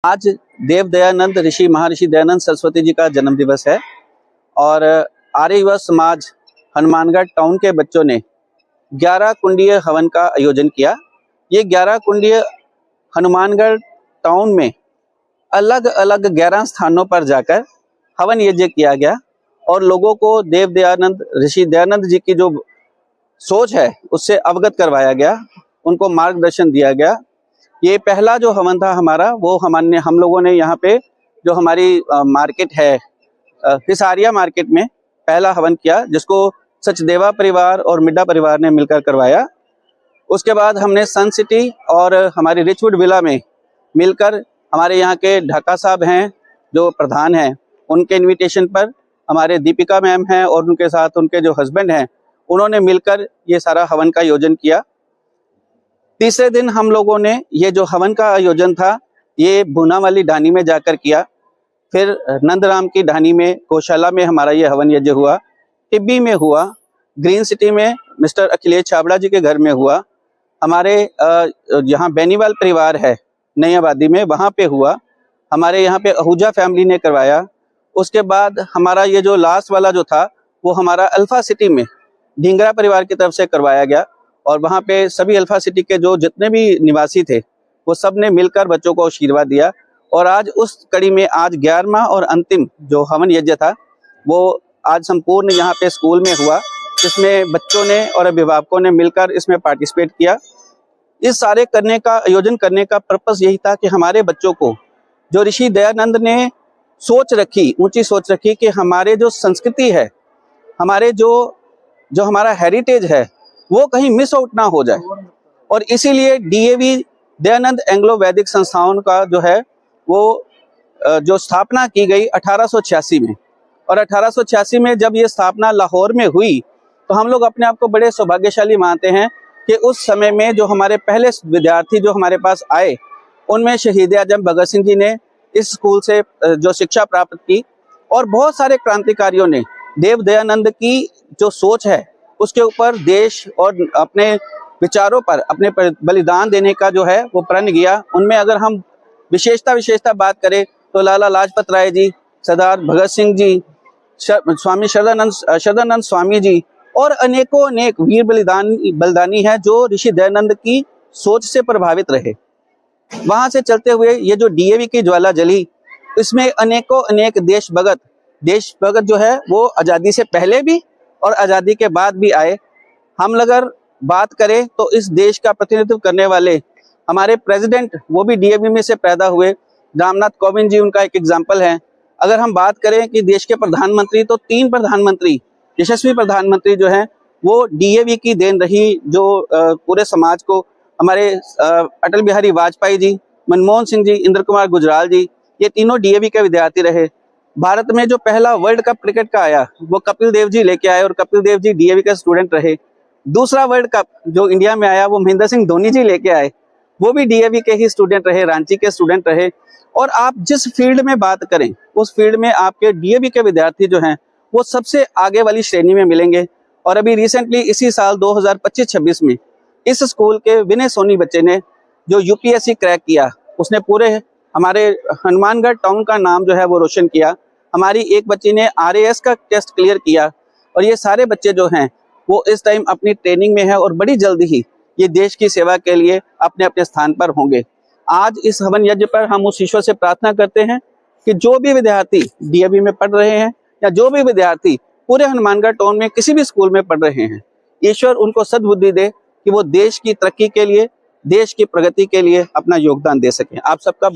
आज देव दयानंद ऋषि महर्षि दयानंद सरस्वती जी का जन्म दिवस है और आर्य युवा समाज हनुमानगढ़ टाउन के बच्चों ने 11 कुंडीय हवन का आयोजन किया। ये 11 कुंडीय हनुमानगढ़ टाउन में अलग अलग 11 स्थानों पर जाकर हवन यज्ञ किया गया और लोगों को देव दयानंद ऋषि दयानंद जी की जो सोच है उससे अवगत करवाया गया, उनको मार्गदर्शन दिया गया। ये पहला जो हवन था हमारा, वो हम लोगों ने यहाँ पे जो हमारी मार्केट है हिसारिया मार्केट में पहला हवन किया, जिसको सचदेवा परिवार और मिड्डा परिवार ने मिलकर करवाया। उसके बाद हमने सन सिटी और हमारी रिचवुड विला में मिलकर हमारे यहाँ के ढाका साहब हैं जो प्रधान हैं, उनके इनविटेशन पर हमारे दीपिका मैम हैं और उनके साथ उनके जो हस्बैंड हैं, उन्होंने मिलकर ये सारा हवन का आयोजन किया। तीसरे दिन हम लोगों ने ये जो हवन का आयोजन था ये भूना वाली ढानी में जाकर किया, फिर नंदराम की ढानी में गौशाला में हमारा ये हवन यज्ञ हुआ, टिब्बी में हुआ, ग्रीन सिटी में मिस्टर अखिलेश छाबड़ा जी के घर में हुआ, हमारे यहाँ बेनीवाल परिवार है नई आबादी में वहाँ पे हुआ, हमारे यहाँ पे आहूजा फैमिली ने करवाया। उसके बाद हमारा ये जो लास्ट वाला जो था वो हमारा अल्फा सिटी में ढींगरा परिवार की तरफ से करवाया गया और वहाँ पे सभी अल्फा सिटी के जो जितने भी निवासी थे वो सब ने मिलकर बच्चों को आशीर्वाद दिया। और आज उस कड़ी में आज 11वां और अंतिम जो हवन यज्ञ था वो आज संपूर्ण यहाँ पे स्कूल में हुआ, जिसमें बच्चों ने और अभिभावकों ने मिलकर इसमें पार्टिसिपेट किया। इस सारे आयोजन करने का पर्पस यही था कि हमारे बच्चों को जो ऋषि दयानंद ने सोच रखी, ऊंची सोच रखी कि हमारे जो संस्कृति है, हमारे जो हमारा हेरिटेज है वो कहीं मिस आउट ना हो जाए, और इसीलिए डीएवी दयानंद एंग्लो वैदिक संस्थाओं का जो है वो जो स्थापना की गई 1886 में, और 1886 में जब ये स्थापना लाहौर में हुई तो हम लोग अपने आप को बड़े सौभाग्यशाली मानते हैं कि उस समय में जो हमारे पहले विद्यार्थी जो हमारे पास आए उनमें शहीद आजम भगत सिंह जी ने इस स्कूल से जो शिक्षा प्राप्त की, और बहुत सारे क्रांतिकारियों ने देव दयानंद की जो सोच है उसके ऊपर देश और अपने विचारों पर अपने बलिदान देने का जो है वो प्रण किया। उनमें अगर हम विशेषता बात करें तो लाला लाजपत राय जी, सरदार भगत सिंह जी, स्वामी शरदानंद स्वामी जी और अनेक वीर बलिदानी हैं जो ऋषि दयानंद की सोच से प्रभावित रहे। वहां से चलते हुए ये जो डीएवी की ज्वाला जली, इसमें अनेक देशभगत जो है वो आज़ादी से पहले भी और आज़ादी के बाद भी आए। हम अगर बात करें तो इस देश का प्रतिनिधित्व करने वाले हमारे प्रेसिडेंट वो भी डीएवी में से पैदा हुए, रामनाथ कोविंद जी उनका एक एग्जाम्पल है। अगर हम बात करें कि देश के प्रधानमंत्री, तो 3 प्रधानमंत्री, यशस्वी प्रधानमंत्री जो हैं वो डीएवी की देन रही, जो पूरे समाज को हमारे अटल बिहारी वाजपेयी जी, मनमोहन सिंह जी, इंद्र कुमार गुजराल जी, ये तीनों डीएवी के विद्यार्थी रहे। भारत में जो पहला वर्ल्ड कप क्रिकेट का आया वो कपिल देव जी लेके आए और कपिल देव जी डीएवी के स्टूडेंट रहे। दूसरा वर्ल्ड कप जो इंडिया में आया वो महेंद्र सिंह धोनी जी लेके आए, वो भी डीएवी के ही स्टूडेंट रहे, रांची के स्टूडेंट रहे। और आप जिस फील्ड में बात करें उस फील्ड में आपके डीएवी के विद्यार्थी जो हैं वो सबसे आगे वाली श्रेणी में मिलेंगे। और अभी रिसेंटली इसी साल 2025-26 में इस स्कूल के विनय सोनी बच्चे ने जो यूपीएससी क्रैक किया, उसने पूरे हमारे हनुमानगढ़ टाउन का नाम जो है वो रोशन किया। हमारी एक बच्ची ने आरएएस का टेस्ट क्लियर किया, और ये सारे बच्चे जो हैं वो इस टाइम अपनी ट्रेनिंग में है और बड़ी जल्दी ही ये देश की सेवा के लिए अपने अपने स्थान पर होंगे। आज इस हवन यज्ञ पर हम उस ईश्वर से प्रार्थना करते हैं कि जो भी विद्यार्थी डीएवी में पढ़ रहे हैं या जो भी विद्यार्थी पूरे हनुमानगढ़ टाउन में किसी भी स्कूल में पढ़ रहे हैं, ईश्वर उनको सद्बुद्धि दे कि वो देश की तरक्की के लिए, देश की प्रगति के लिए अपना योगदान दे सकें। आप सबका